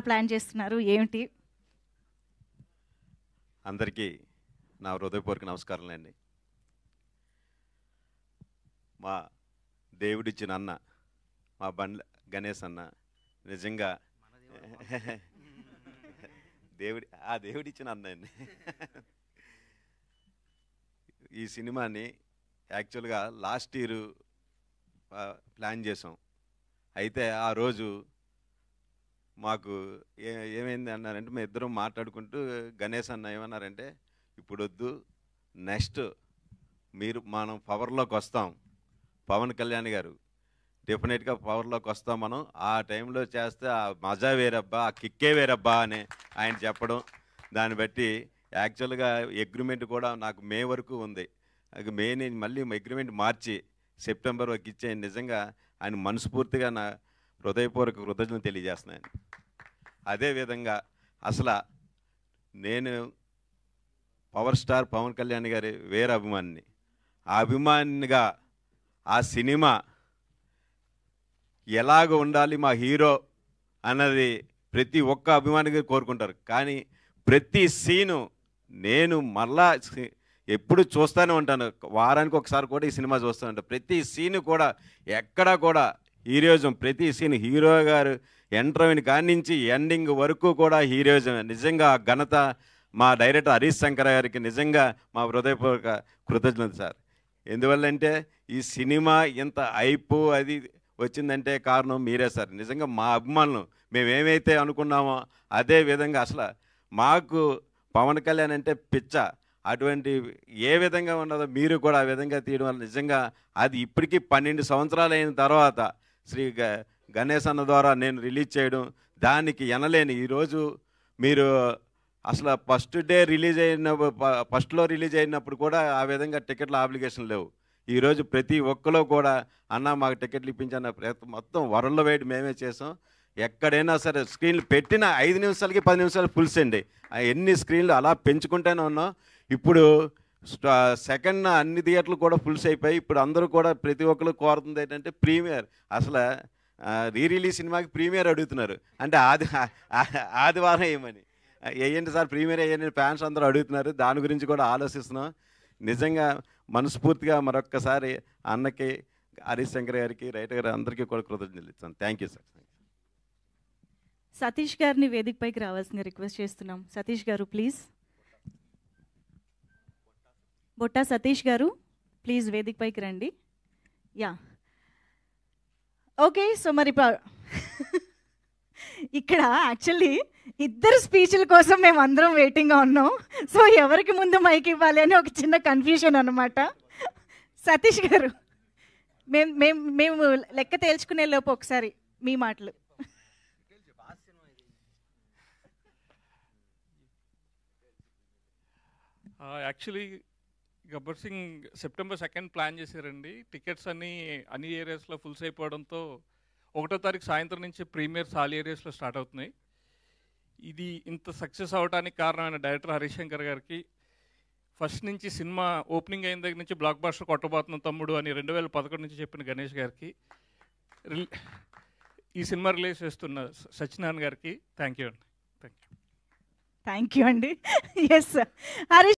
Plan చేస్తున్నారు ఏమిటి? అందరికీ నా హృదయపూర్వక నమస్కారాలండి. మా దేవుడిచ్చిన అన్న, మా బండ్ల గణేష్ అన్న నిజంగా దేవుడిచ్చిన అన్న అండి. ఈ సినిమాని యాక్చువల్గా లాస్ట్ ఇయర్ ప్లాన్ చేసాం. అయితే ఆ రోజు మాకు ఏమైంది అన్నారంటే, మేము ఇద్దరం మాట్లాడుకుంటూ గణేష్ అన్న ఏమన్నారంటే, ఇప్పుడు వద్దు, నెక్స్ట్ మనం పవర్లోకి వస్తాం, పవన్ కళ్యాణ్ గారు డెఫినెట్గా పవర్లోకి వస్తాం, మనం ఆ టైంలో చేస్తే ఆ మజా వేరబ్బా, ఆ కిక్కే వేరబ్బా అని ఆయన చెప్పడం, దాన్ని బట్టి యాక్చువల్గా అగ్రిమెంట్ కూడా నాకు మే వరకు ఉంది. మే నేను మళ్ళీ అగ్రిమెంట్ మార్చి సెప్టెంబర్ వరకు ఇచ్చేయండి. నిజంగా ఆయన మనస్ఫూర్తిగా నా హృదయపూర్వక కృతజ్ఞతలు తెలియజేస్తున్నాను. అదేవిధంగా అసలు నేను పవర్ స్టార్ పవన్ కళ్యాణ్ గారి వేరే అభిమానిని. ఆ అభిమానిగా ఆ సినిమా ఎలాగ ఉండాలి మా హీరో అన్నది ప్రతి ఒక్క అభిమానిగా కోరుకుంటారు. కానీ ప్రతి సీను నేను మళ్ళా ఎప్పుడు చూస్తూనే ఉంటాను. వారానికి ఒకసారి కూడా ఈ సినిమా చూస్తూ ఉంటాను. ప్రతి సీను కూడా ఎక్కడా కూడా హీరోయిజం, ప్రతి సీన్ హీరో గారు ఎంటర్ అయిన కాడి నుంచి ఎండింగ్ వరకు కూడా హీరోయిజం. నిజంగా ఘనత మా డైరెక్టర్ హరీష్ శంకర్ గారికి నిజంగా మా హృదయపూర్వక కృతజ్ఞత సార్. ఎందువల్లంటే ఈ సినిమా ఇంత హైప్ అది వచ్చిందంటే కారణం మీరే సార్. నిజంగా మా అభిమానులు మేమేమైతే అనుకున్నామో అదే విధంగా అసలు మాకు పవన్ కళ్యాణ్ అంటే పిచ్చ. అటువంటి ఏ విధంగా ఉన్నదో మీరు కూడా ఆ విధంగా తీయడం వల్ల నిజంగా అది ఇప్పటికీ 12 సంవత్సరాలు అయిన తర్వాత శ్రీ గణేష్ అన్న ద్వారా నేను రిలీజ్ చేయడం, దానికి ఎనలేని ఈరోజు మీరు అసలు ఫస్ట్లో రిలీజ్ అయినప్పుడు కూడా ఆ విధంగా టికెట్ల అప్లికేషన్ లేవు. ఈరోజు ప్రతి ఒక్కరు కూడా అన్న మాకు టికెట్లు ఇప్పించన్న మొత్తం వరల్డ్ వైడ్ మేమే చేసాం. ఎక్కడైనా సరే స్క్రీన్లు పెట్టిన 5 నిమిషాలకి 10 నిమిషాలు ఫుల్స్ అండి. ఎన్ని స్క్రీన్లు అలా పెంచుకుంటూనే ఉన్నాం. ఇప్పుడు సెకండ్ అన్ని థియేటర్లు కూడా ఫుల్స్ అయిపోయి ఇప్పుడు అందరూ కూడా ప్రతి ఒక్కరు కోరుతుంది ఏంటంటే ప్రీమియర్. అసలు రిలీజ్ సినిమాకి ప్రీమియర్ అడుగుతున్నారు. అంటే ఆదివారం వేయమని, వేయండి సార్ ప్రీమియర్ వేయండి ఫ్యాన్స్ అందరూ అడుగుతున్నారు. దాని గురించి కూడా ఆలోచిస్తున్నాం. నిజంగా మనస్ఫూర్తిగా మరొక్కసారి అన్నకి, హరీష్ శంకర్ గారికి, రైటర్ గారు అందరికీ కూడా కృతజ్ఞతలు ఇస్తాను. Thank you sir. సతీష్ గారిని వేదికపైకి రావాల్సింది రిక్వెస్ట్ చేస్తున్నాం. సతీష్ గారు ప్లీజ్. బొట్టా సతీష్ గారు ప్లీజ్ వేదికపైకి రండి. Yeah okay. సో మరి ఇక్కడ యాక్చువల్లీ ఇద్దరు స్పీచ్ల కోసం మేము అందరం వెయిటింగ్గా ఉన్నాం. సో ఎవరికి ముందు మైక్ ఇవ్వాలి అని ఒక చిన్న కన్ఫ్యూజన్ అనమాట. సతీష్ గారు మేము లెక్క తేల్చుకునే లోపు ఒకసారి మీ మాటలు. Actually Gabbar Singh September 2 plan చేశారండి. టికెట్స్ అన్ని ఏరియాస్లో ఫుల్స్ అయిపోవడంతో 1వ తారీఖు సాయంత్రం నుంచి ప్రీమియర్స్ ఆల్ ఏరియాస్లో స్టార్ట్ అవుతున్నాయి. ఇది ఇంత సక్సెస్ అవడానికి కారణమైన డైరెక్టర్ హరీష్ శంకర్ గారికి, ఫస్ట్ నుంచి సినిమా ఓపెనింగ్ అయిన దగ్గర నుంచి బ్లాక్ బాస్టర్ కొట్టబోతున్న తమ్ముడు అని 2011 నుంచి చెప్పిన గణేష్ గారికి, ఈ సినిమా రిలీజ్ చేస్తున్న సత్యనారాయణ గారికి థ్యాంక్ యూ అండి. థ్యాంక్ యూ అండి. ఎస్ హరీష్